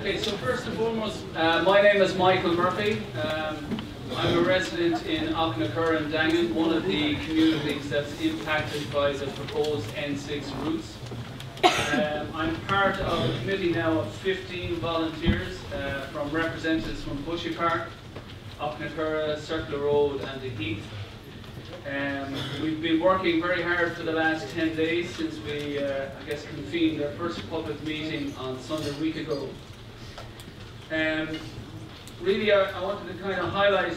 Okay, so first and foremost, my name is Michael Murphy. I'm a resident in Auchnacur and Dangan, one of the communities that's impacted by the proposed N6 routes. I'm part of a committee now of 15 volunteers from representatives from Bushy Park, Auchnacur, Circular Road and the Heath. We've been working very hard for the last 10 days since we, convened our first public meeting on Sunday a week ago. Really, I wanted to kind of highlight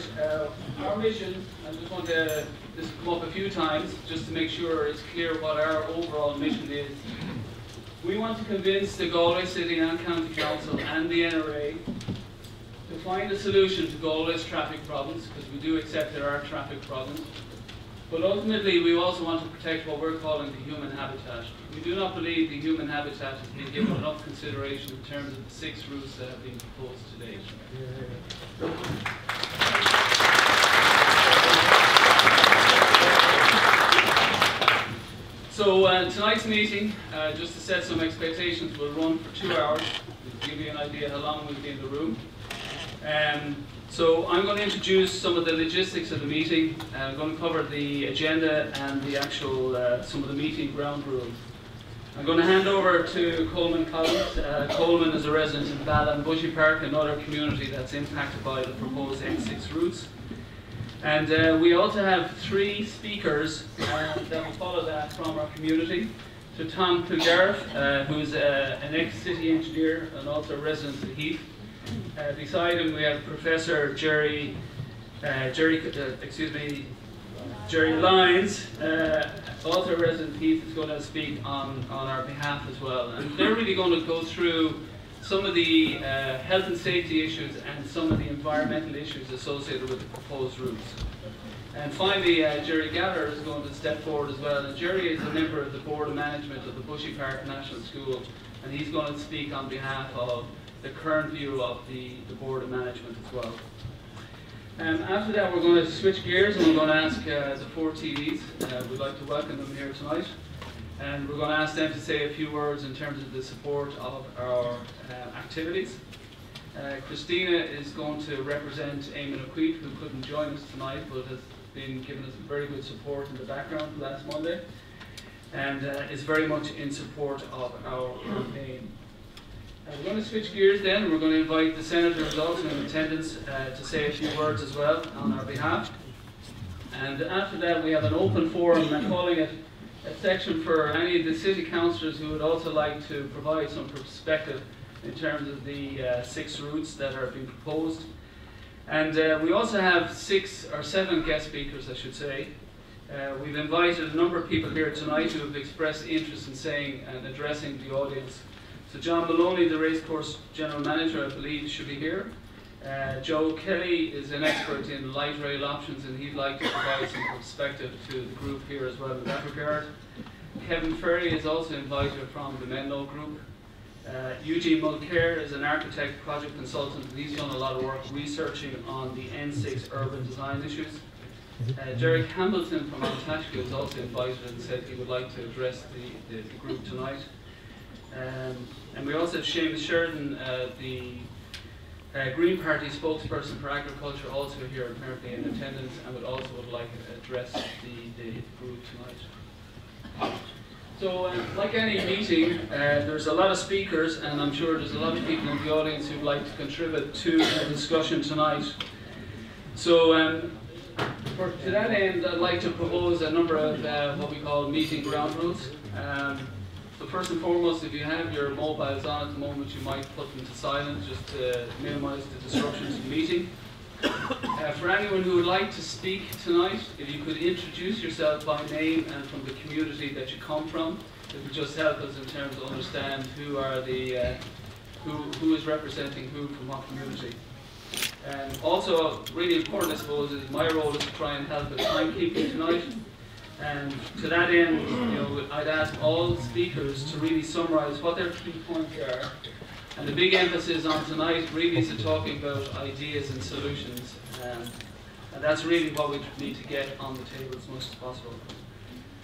our mission. I just want to this come up a few times just to make sure it's clear what our overall mission is. We want to convince the Galway City and County Council and the NRA to find a solution to Galway's traffic problems, because we do accept there are traffic problems. But ultimately, we also want to protect what we're calling the human habitat. We do not believe the human habitat has been given enough consideration in terms of the 6 routes that have been proposed to date. So tonight's meeting, just to set some expectations, will run for 2 hours, to give you an idea how long we'll be in the room. So I'm going to introduce some of the logistics of the meeting. I'm going to cover the agenda and the actual, some of the meeting ground rules. I'm going to hand over to Coleman Collins. Coleman is a resident in Bala and Bushy Park, another community that's impacted by the proposed N6 routes. And we also have 3 speakers that will follow that from our community. So Tom Kilgariff, who's an ex-city engineer and also a resident of the Heath. Beside him we have Professor Jerry Lyons, also a resident of Heath, is going to speak on our behalf as well. And they're really going to go through some of the health and safety issues and some of the environmental issues associated with the proposed routes. And finally, Jerry Gallagher is going to step forward as well. And Jerry is a member of the Board of Management of the Bushy Park National School, and he's going to speak on behalf of the current view of the Board of Management as well. After that, we're going to switch gears and we're going to ask the 4 TVs. We'd like to welcome them here tonight. And we're going to ask them to say a few words in terms of the support of our activities. Christina is going to represent Eamon O'Queith, who couldn't join us tonight, but has been giving us very good support in the background last Monday, and is very much in support of our campaign. We're going to switch gears then, and we're going to invite the Senators also in attendance to say a few words as well on our behalf. And after that, we have an open forum. I'm calling it a section for any of the city councillors who would also like to provide some perspective in terms of the 6 routes that are being proposed. And we also have 6 or 7 guest speakers, I should say. We've invited a number of people here tonight who have expressed interest in saying and addressing the audience. So John Maloney, the racecourse general manager, I believe, should be here. Joe Kelly is an expert in light rail options, and he'd like to provide some perspective to the group here as well in that regard. Kevin Ferry is also invited from the Menlo group. Eugene Mulcair is an architect, project consultant, and he's done a lot of work researching on the N6 urban design issues. Jerry Campbellton from Ontario is also invited and said he would like to address the group tonight. And we also have Seamus Sheridan, the Green Party spokesperson for agriculture, also here apparently in attendance, and would like to address the group tonight. So like any meeting, there's a lot of speakers, and I'm sure there's a lot of people in the audience who'd like to contribute to the discussion tonight. So to that end, I'd like to propose a number of what we call meeting ground rules. So first and foremost, if you have your mobiles on at the moment, you might put them to silent just to minimise the disruption to the meeting. For anyone who would like to speak tonight, if you could introduce yourself by name and from the community that you come from, it would just help us in terms of understand who are the who is representing who from what community. Also, really important, I suppose, is my role is to try and help with timekeeping tonight. And to that end, I'd ask all speakers to really summarise what their key points are. And the big emphasis on tonight really is to talking about ideas and solutions. And that's really what we need to get on the table as much as possible.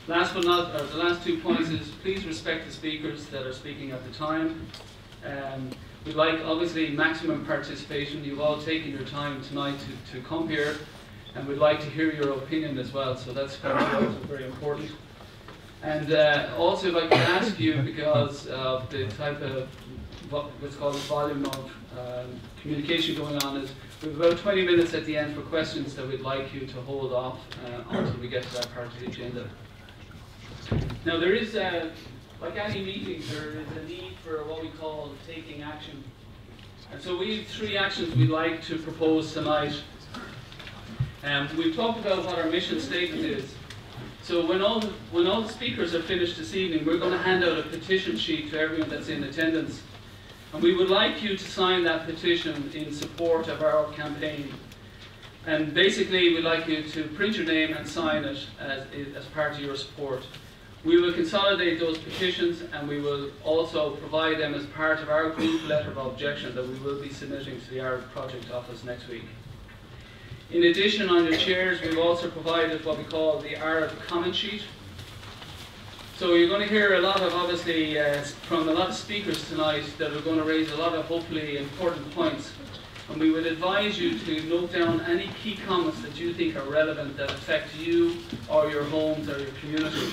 Last but not, the last 2 points is please respect the speakers that are speaking at the time. We'd like, obviously, maximum participation. You've all taken your time tonight to come here, and we'd like to hear your opinion as well, so that's also very important. And also, if I could ask you, because of the type of what's called the volume of communication going on, is we have about 20 minutes at the end for questions that we'd like you to hold off until we get to that part of the agenda. Now, there is, like any meeting, there is a need for what we call taking action. And so we have 3 actions we'd like to propose tonight. We've talked about what our mission statement is. So when all the speakers are finished this evening, we're going to hand out a petition sheet to everyone that's in attendance. And we would like you to sign that petition in support of our campaign. And basically, we'd like you to print your name and sign it as part of your support. We will consolidate those petitions, and we will also provide them as part of our group letter of objection that we will be submitting to the Arab Project Office next week. In addition, on your chairs, we've also provided what we call the Arab comment sheet. So you're going to hear a lot of, obviously, from a lot of speakers tonight that are going to raise a lot of, hopefully, important points. And we would advise you to note down any key comments that you think are relevant that affect you or your homes or your community.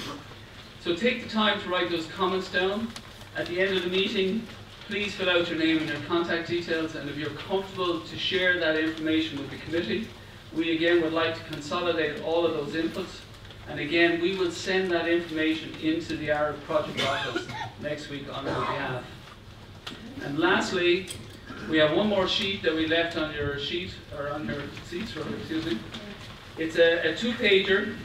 So take the time to write those comments down. At the end of the meeting, please fill out your name and your contact details, and if you're comfortable to share that information with the committee, we again would like to consolidate all of those inputs, and again we will send that information into the Arab Project Office next week on our behalf. And lastly, we have one more sheet that we left on your sheet, or on your seats, excuse me. It's a 2-pager.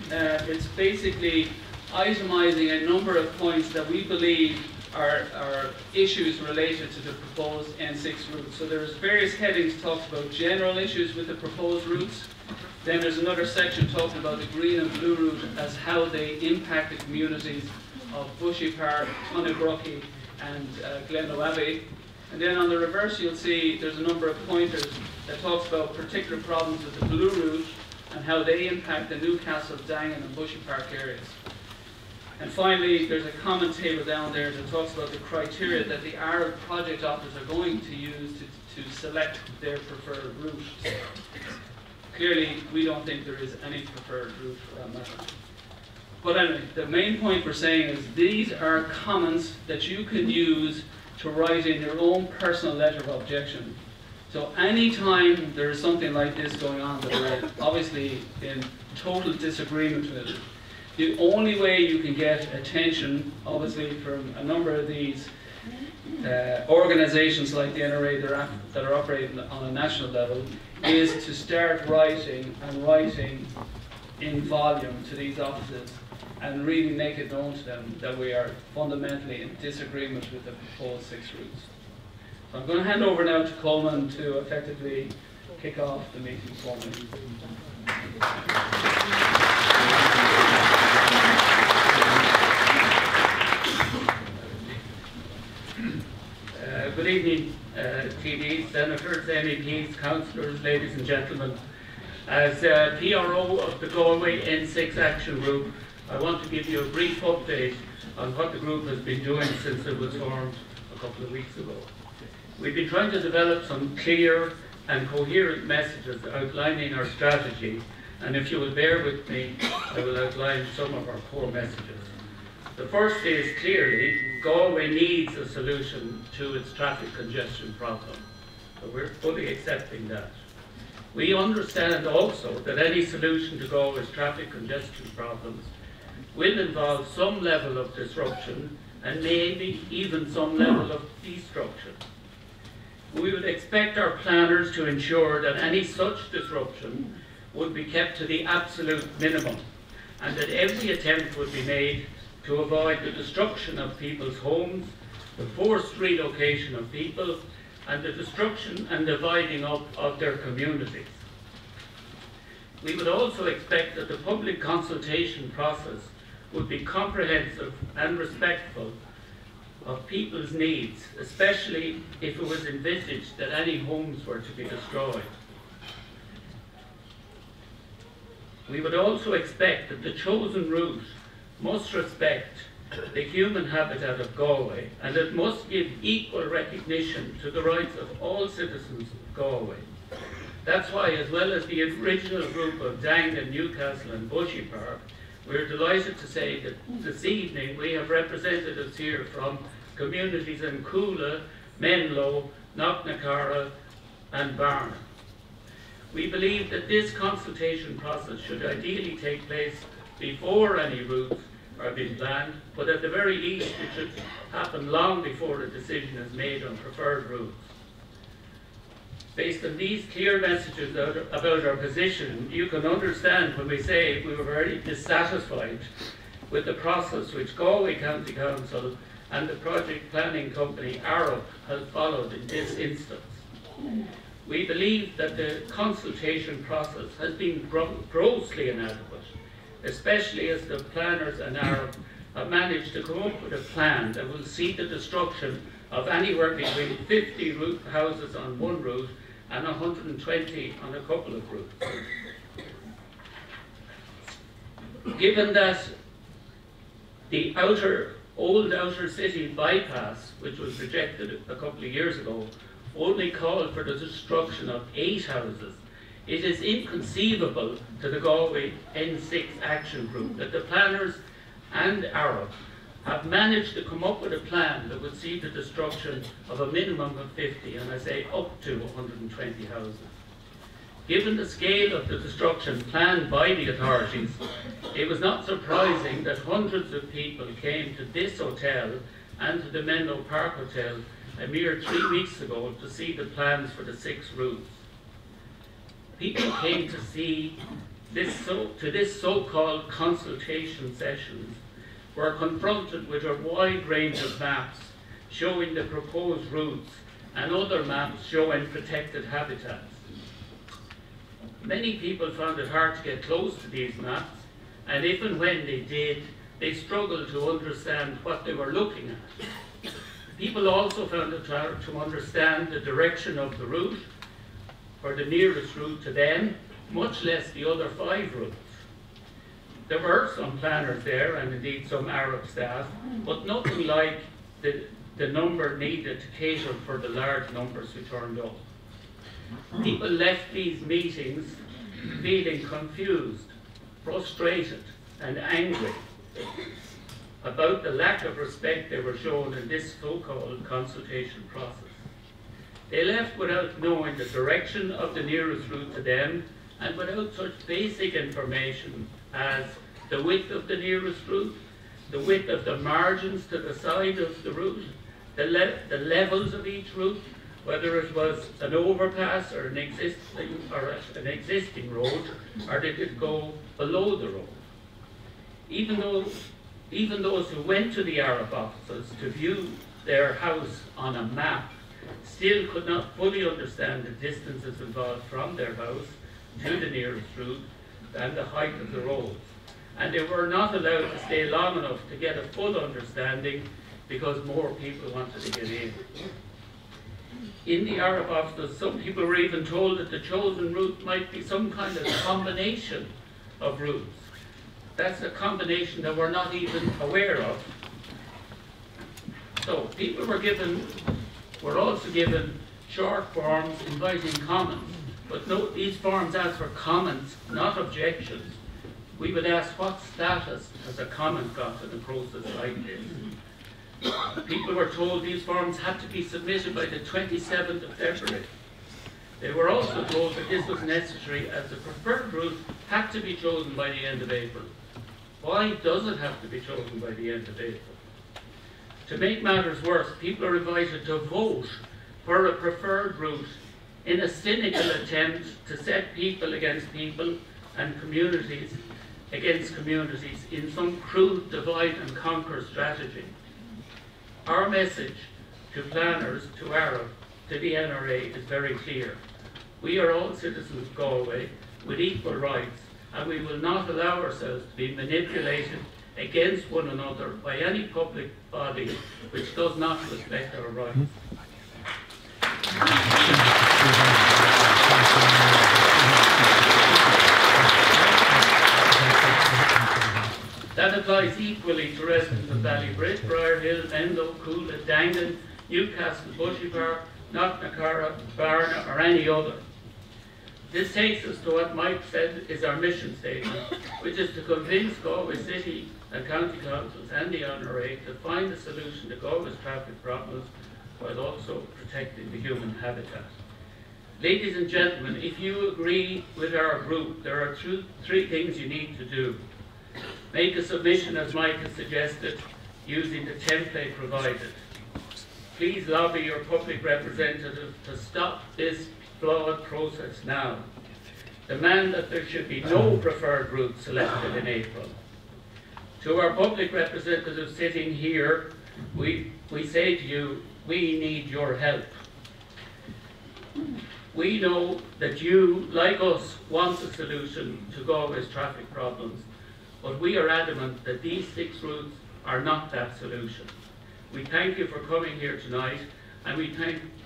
It's basically itemizing a number of points that we believe are issues related to the proposed N6 route. So there's various headings talking about general issues with the proposed routes. Then there's another section talking about the green and blue route as how they impact the communities of Bushy Park, Tunnebrook and Glenlow Abbey. And then on the reverse you'll see there's a number of pointers that talks about particular problems with the blue route and how they impact the Newcastle, Dangan and Bushy Park areas. And finally, there's a comment table down there that talks about the criteria that the Arab Project Office are going to use to select their preferred route. Clearly, we don't think there is any preferred route for that matter. But anyway, the main point we're saying is these are comments that you can use to write in your own personal letter of objection. So anytime there is something like this going on that we're obviously in total disagreement with, the only way you can get attention, obviously, from a number of these organisations like the NRA that are operating on a national level is to start writing in volume to these offices and really make it known to them that we are fundamentally in disagreement with the proposed 6 routes. So I'm going to hand over now to Coleman to effectively kick off the meeting formally. Good evening, TDs, Senators, MEPs, Councillors, ladies and gentlemen. As PRO of the Galway N6 Action Group, I want to give you a brief update on what the group has been doing since it was formed a couple of weeks ago. We've been trying to develop some clear and coherent messages outlining our strategy, and if you will bear with me, I will outline some of our core messages. The first is clearly Galway needs a solution to its traffic congestion problem. So we're fully accepting that. We understand also that any solution to Galway's traffic congestion problems will involve some level of disruption and maybe even some level of destruction. We would expect our planners to ensure that any such disruption would be kept to the absolute minimum and that every attempt would be made to avoid the destruction of people's homes, the forced relocation of people, and the destruction and dividing up of their communities. We would also expect that the public consultation process would be comprehensive and respectful of people's needs, especially if it was envisaged that any homes were to be destroyed. We would also expect that the chosen route must respect the human habitat of Galway, and it must give equal recognition to the rights of all citizens of Galway. That's why, as well as the original group of Dangan, Newcastle and Bushy Park, we're delighted to say that this evening we have representatives here from communities in Coola, Menlo, Knocknacarra and Barna. We believe that this consultation process should ideally take place before any routes are being planned, but at the very least it should happen long before a decision is made on preferred routes. Based on these clear messages about our position, you can understand when we say we were very dissatisfied with the process which Galway County Council and the project planning company Arup has followed in this instance. We believe that the consultation process has been grossly inadequate, especially as the planners and Arup have managed to come up with a plan that will see the destruction of anywhere between 50 houses on one route and 120 on a couple of routes. Given that the old outer city bypass, which was rejected a couple of years ago, only called for the destruction of 8 houses, it is inconceivable to the Galway N6 Action Group that the planners and Arup have managed to come up with a plan that would see the destruction of a minimum of 50, and I say up to 120 houses. Given the scale of the destruction planned by the authorities, it was not surprising that hundreds of people came to this hotel and to the Menlo Park Hotel a mere 3 weeks ago to see the plans for the 6 routes. People came to see this so-called consultation sessions were confronted with a wide range of maps showing the proposed routes and other maps showing protected habitats. Many people found it hard to get close to these maps, and if and when they did, they struggled to understand what they were looking at. People also found it hard to understand the direction of the route, or the nearest route to them, much less the other 5 routes. There were some planners there, and indeed some Arup staff, but nothing like the number needed to cater for the large numbers who turned up. People left these meetings feeling confused, frustrated and angry about the lack of respect they were shown in this so-called consultation process. They left without knowing the direction of the nearest route to them and without such basic information as the width of the nearest route, the width of the margins to the side of the route, the levels of each route, whether it was an overpass or an existing road, or did it go below the road. Even those who went to the Arup offices to view their house on a map still could not fully understand the distances involved from their house to the nearest route and the height of the roads. And they were not allowed to stay long enough to get a full understanding because more people wanted to get in. In the Arup offices, some people were even told that the chosen route might be some kind of combination of routes. That's a combination that we're not even aware of. So people were also given short forms inviting comments. But note, these forms ask for comments, not objections. We would ask, what status has a comment got in a process like this? People were told these forms had to be submitted by the 27th of February. They were also told that this was necessary as the preferred route had to be chosen by the end of April. Why does it have to be chosen by the end of April? To make matters worse, people are invited to vote for a preferred route in a cynical attempt to set people against people and communities against communities in some crude divide and conquer strategy. Our message to planners, to Arup, to the NRA is very clear. We are all citizens of Galway with equal rights, and we will not allow ourselves to be manipulated against one another by any public body which does not respect our rights. That applies equally to residents of Ballybridge, Briarhill, Menlo, Coola, Dangan, Newcastle, Bushy Park, Knocknacarra, Barna or any other. This takes us to what Mike said is our mission statement, which is to convince Galway City and County Councils and the Honorary to find a solution to Galway's traffic problems while also protecting the human habitat. Ladies and gentlemen, if you agree with our group, there are three things you need to do. Make a submission, as Mike has suggested, using the template provided. Please lobby your public representative to stop this flawed process now. Demand that there should be no preferred route selected in April. To our public representatives sitting here, we say to you, we need your help. We know that you, like us, want a solution to Galway's traffic problems, but we are adamant that these 6 routes are not that solution. We thank you for coming here tonight, and we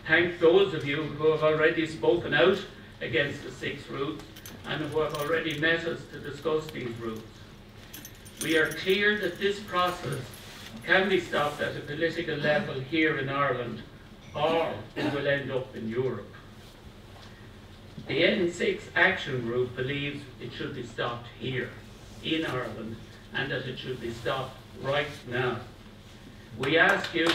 thank those of you who have already spoken out against the 6 routes and who have already met us to discuss these routes. We are clear that this process can be stopped at a political level here in Ireland, or it will end up in Europe. The N6 action group believes it should be stopped here in Ireland, and that it should be stopped right now. We ask you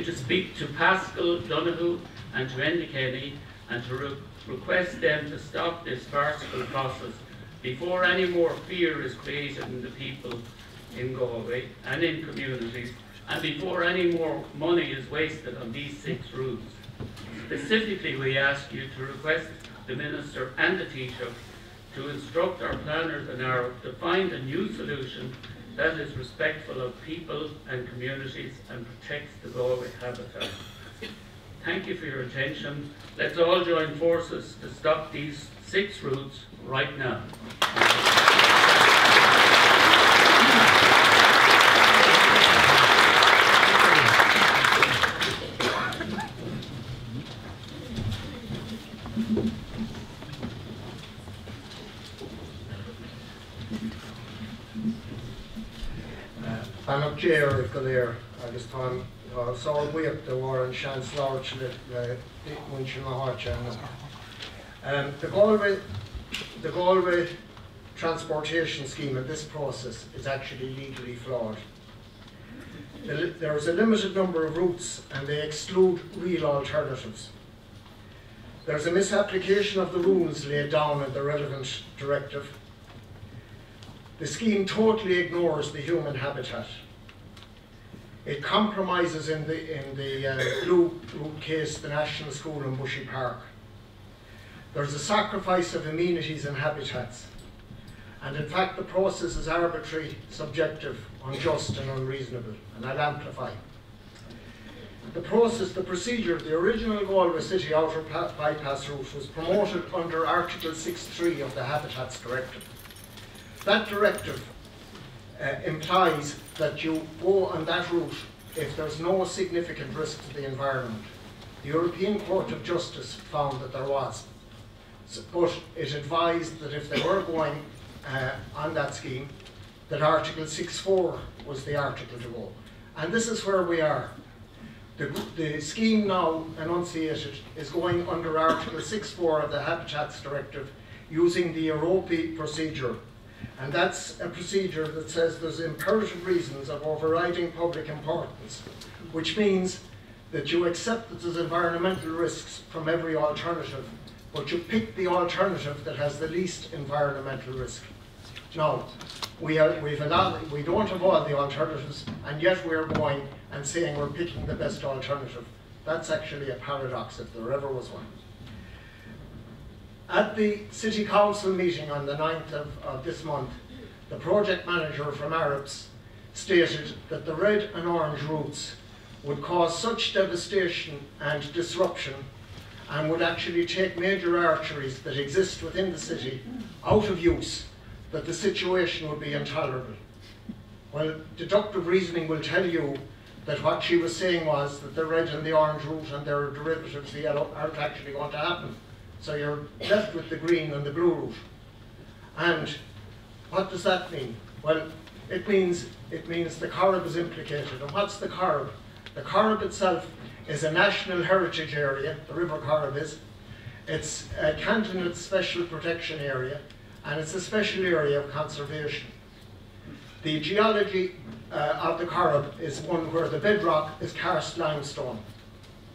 to speak to Pascal Donoghue and to Enda Kenny and to request them to stop this farcical process before any more fear is created in the people in Galway and in communities, and before any more money is wasted on these 6 routes. Specifically, we ask you to request the Minister and the Taoiseach to instruct our planners and our to find a new solution that is respectful of people and communities and protects the Galway habitat. Thank you for your attention. Let's all join forces to stop these 6 routes right now. Anach Jair Galir agus tá saoil buíocht de bhar an seansláir le muintir na háite. The Galway transportation scheme in this process is actually legally flawed. There is a limited number of routes and they exclude real alternatives. There is a misapplication of the rules laid down in the relevant directive. The scheme totally ignores the human habitat. It compromises in the blue route case the National School in Bushy Park. There's a sacrifice of amenities and habitats. And in fact the process is arbitrary, subjective, unjust and unreasonable. And I'll amplify. The procedure, the original Galway City Outer Bypass route was promoted under Article 6.3 of the Habitats Directive. That directive implies that you go on that route if there's no significant risk to the environment. The European Court of Justice found that there was, but it advised that if they were going on that scheme, that Article 6.4 was the article to go. And this is where we are. The scheme now enunciated is going under Article 6.4 of the Habitats Directive using the Europe procedure. And that's a procedure that says there's imperative reasons of overriding public importance, which means that you accept that there's environmental risks from every alternative, but you pick the alternative that has the least environmental risk. Now, we don't have all the alternatives, and yet we're going and saying we're picking the best alternative. That's actually a paradox, if there ever was one. At the City Council meeting on the 9th of this month, the project manager from Arabs stated that the red and orange routes would cause such devastation and disruption and would actually take major arteries that exist within the city out of use, that the situation would be intolerable. Well, deductive reasoning will tell you that what she was saying was that the red and the orange route and their derivatives, the yellow, aren't actually going to happen. So you're left with the green and the blue route. And what does that mean? Well, it means the Corrib is implicated. And what's the Corrib? The Corrib itself is a national heritage area, the River Corrib is. It's a cantonate special protection area, and it's a special area of conservation. The geology of the Corrib is one where the bedrock is karst limestone,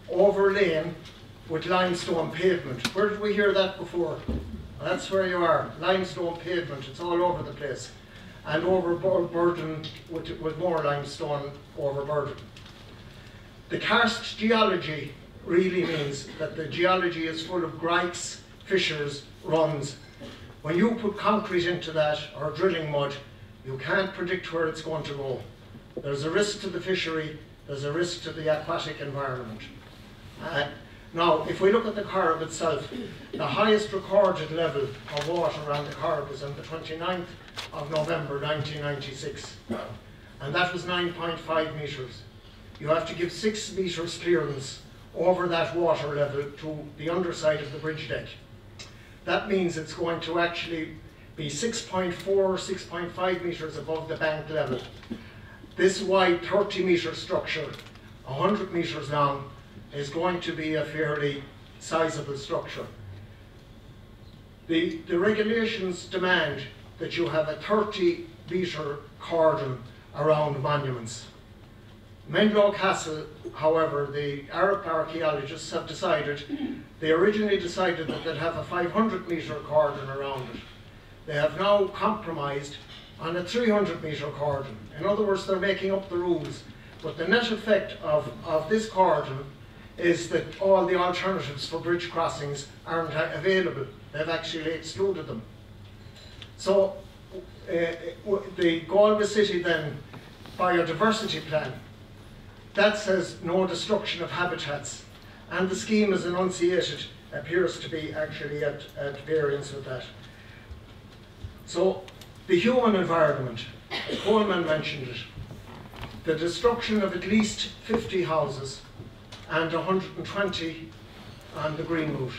overlain with limestone pavement. Where did we hear that before? Well, that's where you are, limestone pavement, it's all over the place. And overburdened with more limestone overburden. The karst geology really means that the geology is full of grikes, fissures, runs. When you put concrete into that, or drilling mud, you can't predict where it's going to go. There's a risk to the fishery, there's a risk to the aquatic environment. Now, if we look at the Corrib itself, the highest recorded level of water around the Corrib was on the 29th of November 1996, and that was 9.5 metres. You have to give 6 metres clearance over that water level to the underside of the bridge deck. That means it's going to actually be 6.4, 6.5 metres above the bank level. This wide 30-metre structure, 100 metres long, is going to be a fairly sizable structure. The regulations demand that you have a 30-metre cordon around monuments. Menlo Castle, however, the Arab archaeologists have decided, they originally decided that they'd have a 500-metre cordon around it. They have now compromised on a 300-metre cordon. In other words, they're making up the rules. But the net effect of this cordon is that all the alternatives for bridge crossings aren't available. They've actually excluded them. So the Galway City then biodiversity plan, that says no destruction of habitats, and the scheme as enunciated appears to be actually at variance with that. So the human environment, Coleman mentioned it, the destruction of at least 50 houses and 120 on the green route.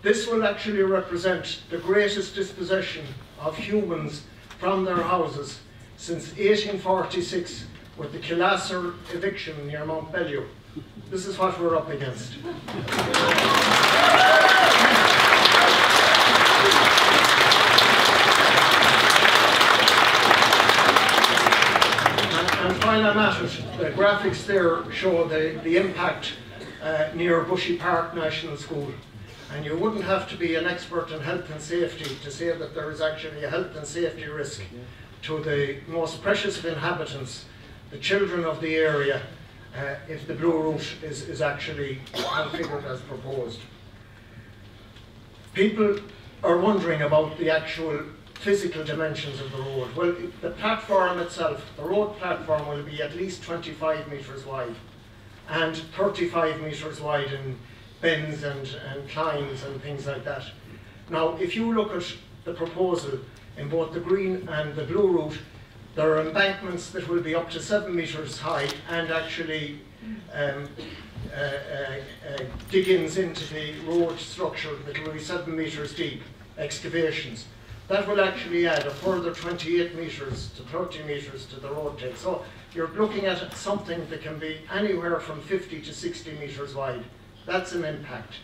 This will actually represent the greatest dispossession of humans from their houses since 1846 with the Killasser eviction near Mount Bellew. This is what we're up against. And while I'm at it, the graphics there show the impact near Bushy Park National School. And you wouldn't have to be an expert in health and safety to say that there is actually a health and safety risk to the most precious of inhabitants, the children of the area, if the blue route is actually configured as proposed. People are wondering about the actual physical dimensions of the road. Well, the platform itself, the road platform, will be at least 25 metres wide and 35 metres wide in bends and climbs and things like that. Now, if you look at the proposal in both the green and the blue route, there are embankments that will be up to 7 metres high and actually dig-ins into the road structure that will be 7 metres deep, excavations. That will actually add a further 28 metres to 30 metres to the road take. So you're looking at something that can be anywhere from 50 to 60 metres wide. That's an impact.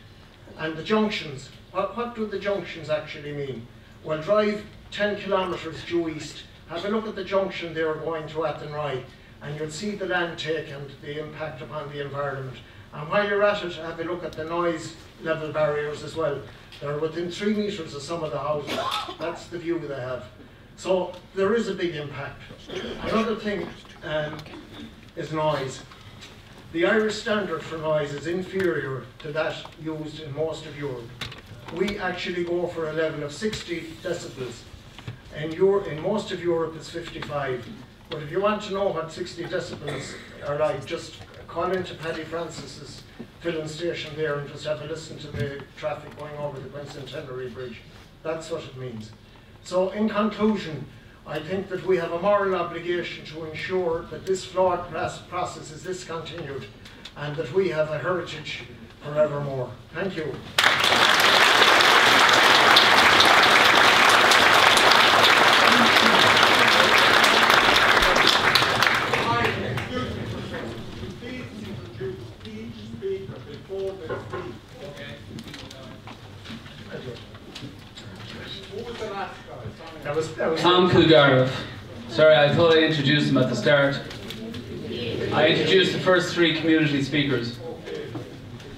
And the junctions, what do the junctions actually mean? Well, drive 10 kilometres due east, have a look at the junction there going to Athenry, and you'll see the land take and the impact upon the environment. And while you're at it, have a look at the noise level barriers as well. They're within 3 metres of some of the houses. That's the view they have. So there is a big impact. Another thing is noise. The Irish standard for noise is inferior to that used in most of Europe. We actually go for a level of 60 decibels. In most of Europe it's 55. But if you want to know what 60 decibels are like, just call into Paddy Francis's filling station there and just have a listen to the traffic going over the Quincentenary Bridge. That's what it means. So in conclusion, I think that we have a moral obligation to ensure that this flawed process is discontinued and that we have a heritage forevermore. Thank you. That was Tom Kilgariff. Sorry, I thought I introduced him at the start. I introduced the first 3 community speakers.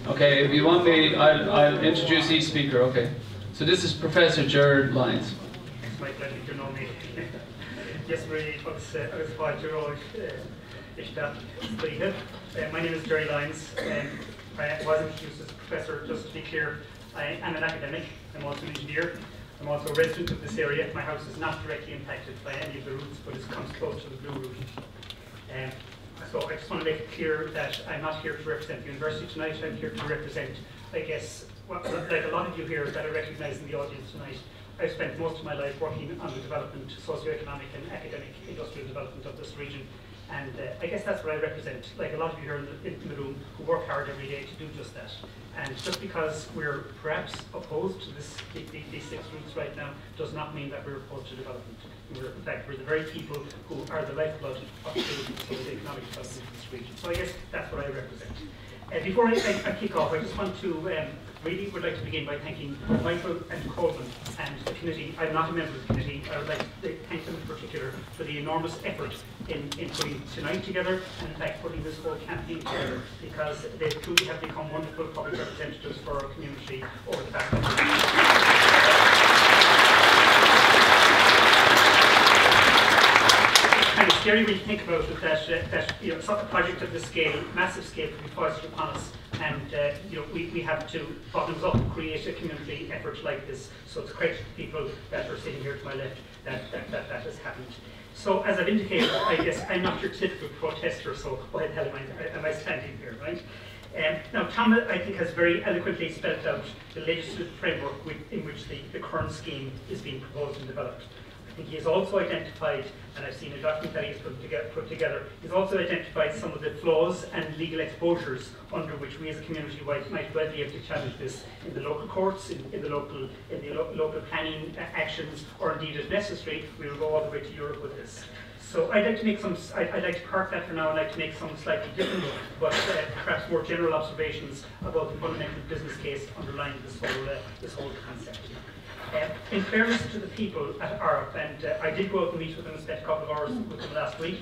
Okay, if you want me, I'll introduce each speaker. Okay. So this is Professor Gerard Lyons. It's my pleasure to know me. Yes, really, I was 5-year-old. My name is Gerard Lyons. I was introduced as a professor, just to be clear. I am an academic. I'm also an engineer. I'm also a resident of this area. My house is not directly impacted by any of the routes, but it comes close to the Blue Route. So I just want to make it clear that I'm not here to represent the university tonight. I'm here to represent, I guess, like a lot of you here that I recognise in the audience tonight. I've spent most of my life working on the development, socio-economic and academic industrial development of this region. And I guess that's what I represent, like a lot of you here in the room who work hard every day to do just that. And just because we're perhaps opposed to these 6 routes right now does not mean that we're opposed to development. In fact, we're the very people who are the lifeblood of the economic development of this region. So I guess that's what I represent. Before I kick off, I just want to really would like to begin by thanking Michael and Coleman and the committee. I'm not a member of the committee. I would like to thank them in particular for the enormous effort in putting tonight together and in fact putting this whole campaign together, because they truly have become wonderful public representatives for our community over the past number of years. Kind of scary when you think about it that you know, a project of this scale, massive scale, can be foisted upon us, and you know, we have to bottoms up create a community effort like this. So it's credit to the people that are sitting here to my left that has happened. So as I've indicated, I guess I'm not your typical protester. So why the hell am I standing here, right? Now, Tom, I think, has very eloquently spelled out the legislative framework in which the current scheme is being proposed and developed. I think he has also identified, and I've seen a document that he's put together, he's also identified some of the flaws and legal exposures under which we as a community might well be able to challenge this in the local courts, in the local planning actions, or indeed, if necessary, we will go all the way to Europe with this. So I'd like to make I'd like to park that for now. I'd like to make some slightly different, but perhaps more general observations about the fundamental business case underlying this whole concept. In fairness to the people at ARP, and I did go out and meet with them and spent a couple of hours with them last week,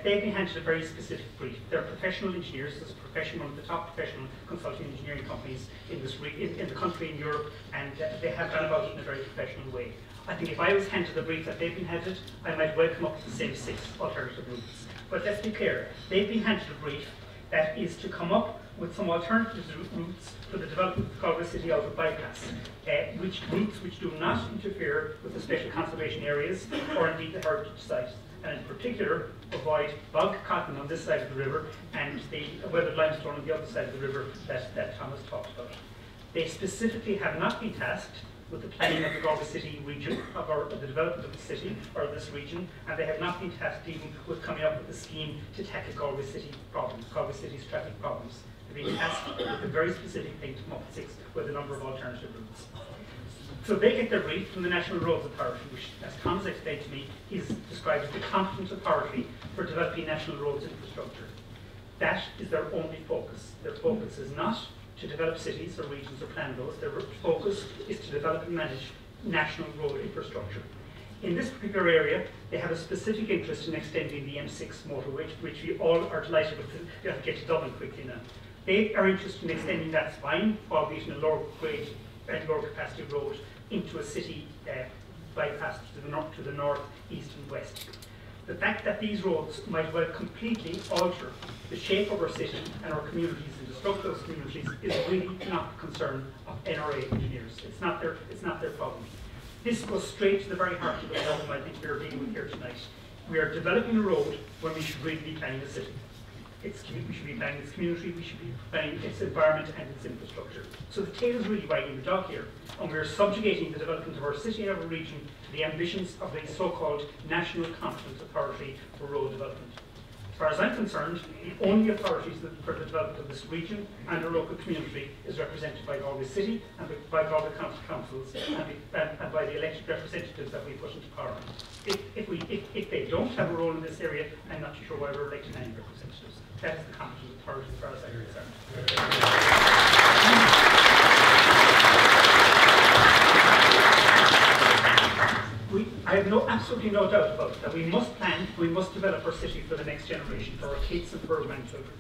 they've been handed a very specific brief. They're professional engineers. This is one of the top professional consulting engineering companies in the country, in Europe, and they have gone about it in a very professional way. I think if I was handed the brief that they've been handed, I might well come up with the same 6 alternative routes. But let's be clear, they've been handed a brief that is to come up with some alternative routes for the development of the Galway City Outlet Bypass, routes which do not interfere with the special conservation areas or indeed the heritage sites, and in particular avoid bog cotton on this side of the river and the weathered limestone on the other side of the river that Thomas talked about. They specifically have not been tasked with the planning of the Galway City region, or the development of the city, or this region, and they have not been tasked even with coming up with a scheme to tackle Galway City problems, Galway City's traffic problems. They've been tasked with a very specific thing to come up with a number of alternative routes. So they get their brief from the National Roads Authority, which, as Thomas explained to me, is described as the competent authority for developing national roads infrastructure. That is their only focus. Their focus is not to develop cities or regions or plan those. Their focus is to develop and manage national road infrastructure. In this particular area, they have a specific interest in extending the M6 motorway, which we all are delighted with. You have to get to Dublin quickly now. They are interested in extending that spine, albeit in a lower grade and lower capacity road, into a city bypass to the north, east and west. The fact that these roads might well completely alter the shape of our city and our communities and disrupt those communities is really not the concern of NRA engineers. It's not their problem. This goes straight to the very heart of the problem I think we're dealing with here tonight. We are developing a road when we should really be planning a city. we should be planning its community, we should be planning its environment and its infrastructure. So the tail is really wagging the dog here, and we're subjugating the development of our city and our region to the ambitions of the so-called National Competent Authority for Road Development. As far as I'm concerned, the only authorities for the development of this region and our local community is represented by Galway City and by Galway County Councils and by the elected representatives that we put into power. If they don't have a role in this area, I'm not too sure why we're electing any representatives. That is the competent authority as far as I'm concerned. I have absolutely no doubt about it, that we must plan, we must develop our city for the next generation, for our kids and for our grandchildren.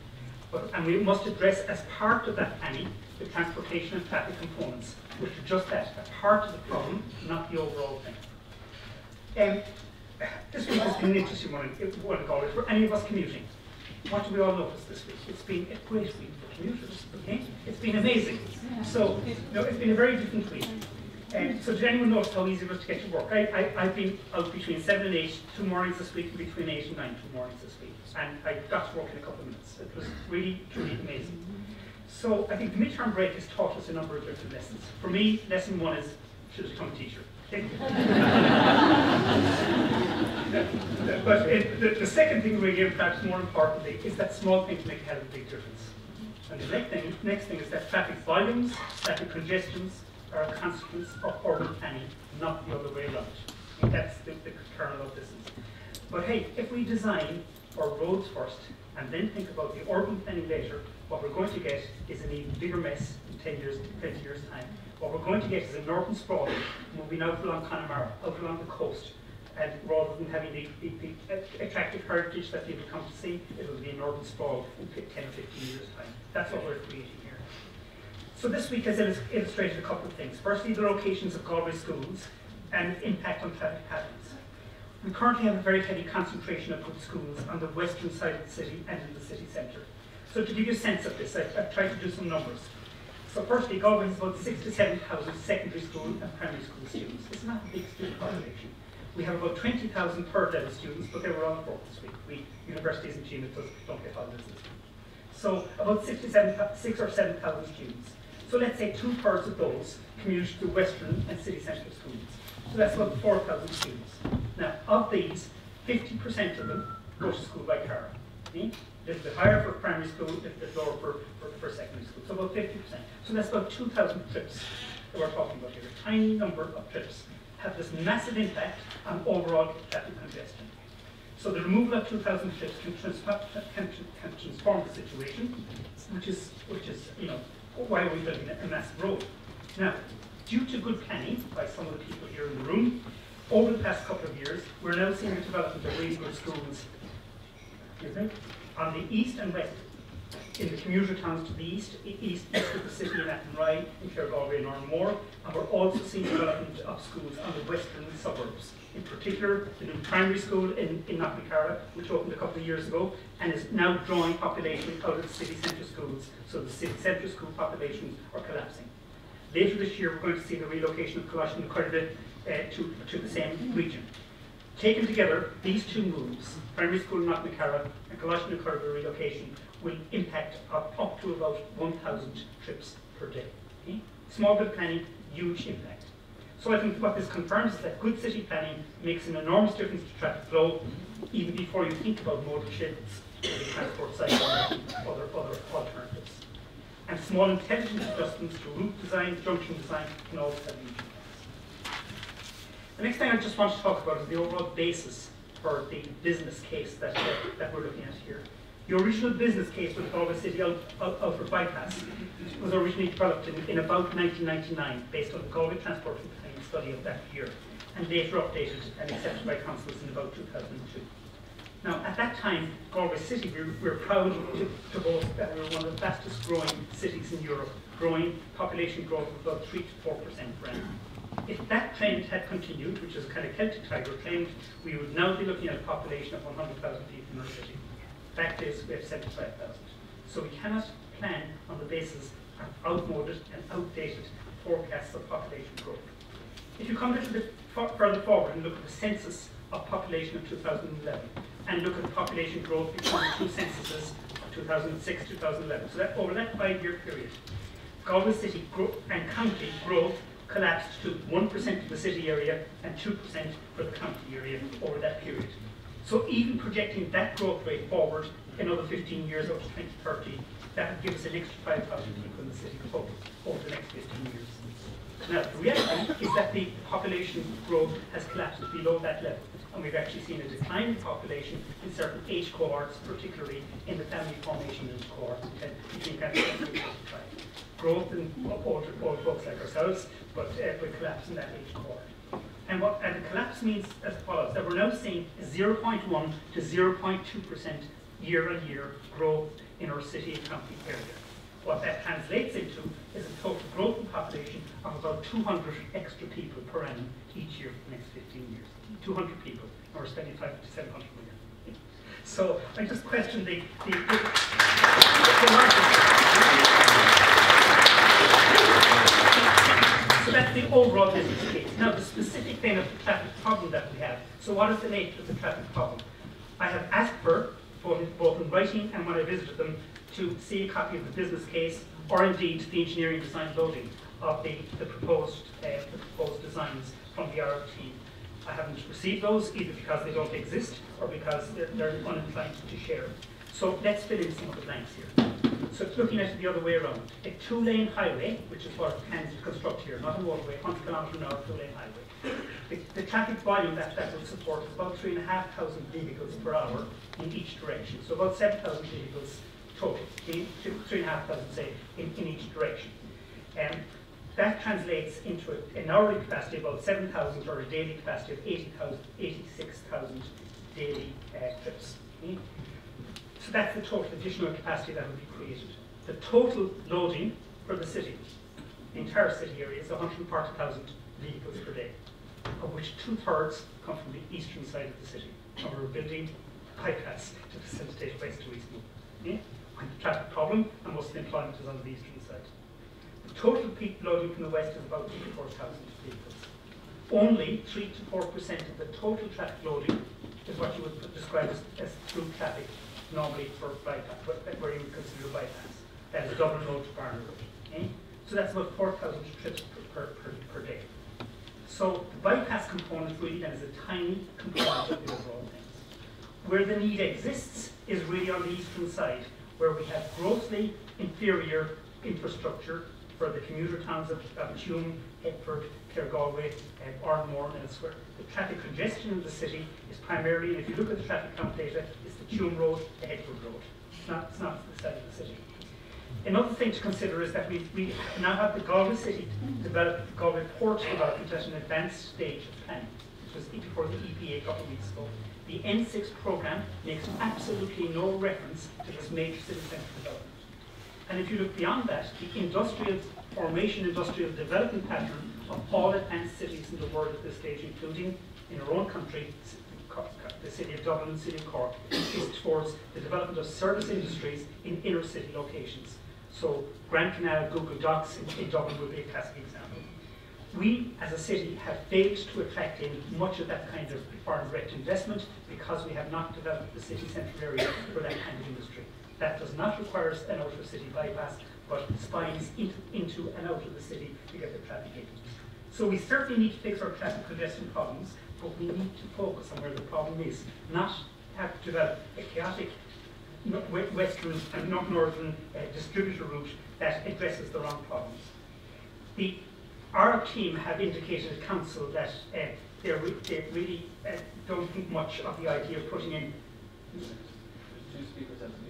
And we must address as part of that planning the transportation and traffic components, which are just that, a part of the problem, not the overall thing. This week has been an interesting one in Galway. For any of us commuting, what do we all notice this week? It's been a great week for commuters, okay? It's been amazing. So, it's been a very different week. So did anyone notice how easy it was to get to work? I've been out between 7 and 8 2 mornings this week, and between 8 and 9 2 mornings this week. And I got to work in a couple of minutes. It was really, truly amazing. So I think the midterm break has taught us a number of different lessons. For me, lesson 1 is, should have become a teacher. But the second thing really, and perhaps more importantly, is that small things make a hell of a big difference. And the next thing is that traffic volumes, traffic congestions, are a consequence of urban planning, not the other way around. I think that's the kernel of this. But hey, if we design our roads first and then think about the urban planning later, what we're going to get is an even bigger mess in 10 years, 20 years' time. What we're going to get is an urban sprawl moving out along Connemara, out along the coast, and rather than having the attractive heritage that people come to see, it will be an urban sprawl in 10 or 15 years' time. That's what we're creating here. So this week has illustrated a couple of things. Firstly, the locations of Galway schools and impact on traffic patterns. We currently have a very heavy concentration of good schools on the western side of the city and in the city centre. So to give you a sense of this, I've tried to do some numbers. So firstly, Galway has about 6,000 to 7,000 secondary school and primary school students. It's not a big student population. We have about 20,000 third level students, but they were all broke this week. Universities and GMIT don't get holidays this week. So about 6 or 7,000 students. So let's say 2/3 of those commute to western and city centre schools. So that's about 4,000 students. Now, of these, 50% of them go to school by car. Okay? A little bit higher for primary school, a little bit lower for secondary school. So about 50%. So that's about 2,000 trips that we're talking about here. A tiny number of trips have this massive impact on overall traffic congestion. So the removal of 2,000 trips can transform the situation, which is why are we building a massive road? Now, due to good planning by some of the people here in the room, over the past couple of years, we're now seeing the development of really good schools on the east and west, in the commuter towns to the east of the city in Athenry, in Claregalway and Armore, and we're also seeing development of schools on the western suburbs. In particular, the new primary school in Knocknacarra, which opened a couple of years ago, and is now drawing population out of the city centre schools, so the city centre school populations are collapsing. Later this year, we're going to see the relocation of Coláiste na Corba to the same region. Taken together, these two moves, primary school in Knocknacarra and Coláiste na Corba relocation, will impact up to about 1,000 trips per day. Okay? Small bit of planning, huge impact. So I think what this confirms is that good city planning makes an enormous difference to traffic flow, even before you think about modal shifts, transport cycles, and other alternatives. And small intelligent adjustments to route design, junction design can also have huge impacts. The next thing I just want to talk about is the overall basis for the business case that we're looking at here. The original business case for the Galway City Outward Bypass was originally developed in about 1999, based on the Galway Transport and Planning study of that year, and later updated and accepted by councils in about 2002. Now, at that time, Galway City, we were proud to boast that we were one of the fastest growing cities in Europe, growing population growth of about 3 to 4% per annum. If that trend had continued, which is a kind of Celtic Tiger trend, we would now be looking at a population of 100,000 people in our city. Fact is, we have 75,000. So we cannot plan on the basis of outmoded and outdated forecasts of population growth. If you come a little bit further forward and look at the census of population of 2011, and look at the population growth between the two censuses of 2006, 2011. So that over that 5-year period, Galway City and County growth collapsed to 1% of the city area and 2% for the county area over that period. So even projecting that growth rate forward another 15 years up to 2030, that would give us an extra 5,000 people in the city total over the next 15 years. Now, the reality is that the population growth has collapsed below that level, and we've actually seen a decline in population in certain age cohorts, particularly in the family formation age cohort between 10 and 25. Growth in older folks like ourselves, but collapse in that age cohort. And what the collapse means as follows, that we're now seeing 0.1 to 0.2% year-on-year growth in our city and county area. What that translates into is a total growth in population of about 200 extra people per annum each year for the next 15 years. 200 people, and we're spending 500 to 700 million. So I just question the So that's the overall business case. Now the specific thing of the traffic problem that we have. So what is the nature of the traffic problem? I have asked for, both in writing and when I visited them, to see a copy of the business case, or indeed the engineering design loading of the proposed designs from the RF team. I haven't received those either because they don't exist or because they're uninclined to share. So let's fill in some of the blanks here. So looking at it the other way around, a 2-lane highway, which is what plans to construct here, not a motorway, 100 kilometre an hour 2-lane highway. The traffic volume that will support is about 3,500 vehicles per hour in each direction. So about 7,000 vehicles total, 3,500 say, in each direction. That translates into an hourly capacity of about 7,000 or a daily capacity of 86,000 daily trips. Okay? So that's the total additional capacity that will be created. The total loading for the city, the entire city area, is 140,000 vehicles per day, of which 2/3 come from the eastern side of the city. And we're building bypass to facilitate west to east movement. Okay? The traffic problem, and most of the employment is on the eastern side. The total peak loading from the west is about 84,000 vehicles. Only 3 to 4% of the total traffic loading is what you would describe as through traffic, normally for bypass, where you would consider bypass. That is Dublin Road to Barn Road. Okay? So that's about 4,000 trips per day. So the bypass component really then is a tiny component of the overall things. Where the need exists is really on the eastern side, where we have grossly inferior infrastructure for the commuter towns of Tuam, Hepford, Claregalway, Ardmore, and elsewhere. The traffic congestion in the city is primarily, and if you look at the traffic count data, it's the Tuam Road, the Hepford Road. It's not the side of the city. Another thing to consider is that we now have the Galway City developed, the Galway Port development at an advanced stage of planning, which was before the EPA a couple of weeks ago. The N6 programme makes absolutely no reference to this major city centre development. And if you look beyond that, the industrial development pattern of all advanced cities in the world at this stage, including in our own country, the city of Dublin and the city of Cork, is towards the development of service industries in inner city locations. So Grand Canal, Google Docs in Dublin would be a classic example. We, as a city, have failed to attract in much of that kind of foreign direct investment because we have not developed the city central area for that kind of industry. That does not require an outer-city bypass, but spines into and out of the city to get the traffic in. So we certainly need to fix our traffic congestion problems, but we need to focus on where the problem is, not have to develop a chaotic western and northern distributor route that addresses the wrong problems. Our team have indicated to council that they really don't think much of the idea of putting in.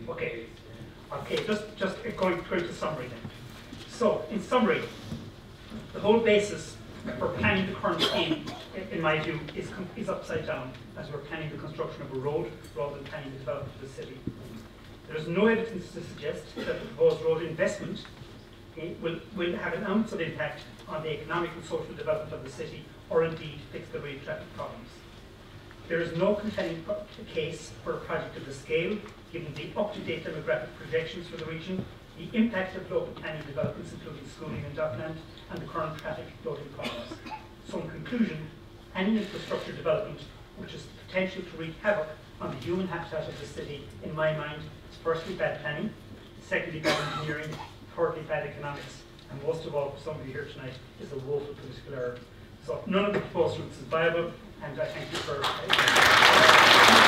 Okay, just going to summary then. So, in summary, the whole basis for planning the current scheme, in my view, is upside down, as we're planning the construction of a road rather than planning the development of the city. There is no evidence to suggest that the proposed road investment will have an ounce of impact on the economic and social development of the city, or indeed fix the real traffic problems. There is no compelling case for a project of this scale, given the up-to-date demographic projections for the region, the impact of local planning developments, including schooling and dockland, and the current traffic loading problems. So in conclusion, any infrastructure development which has the potential to wreak havoc on the human habitat of the city, in my mind, is firstly bad planning, secondly bad engineering, thirdly bad economics, and most of all, for somebody here tonight, is a woeful political error. So none of the proposed routes is viable, and I thank you for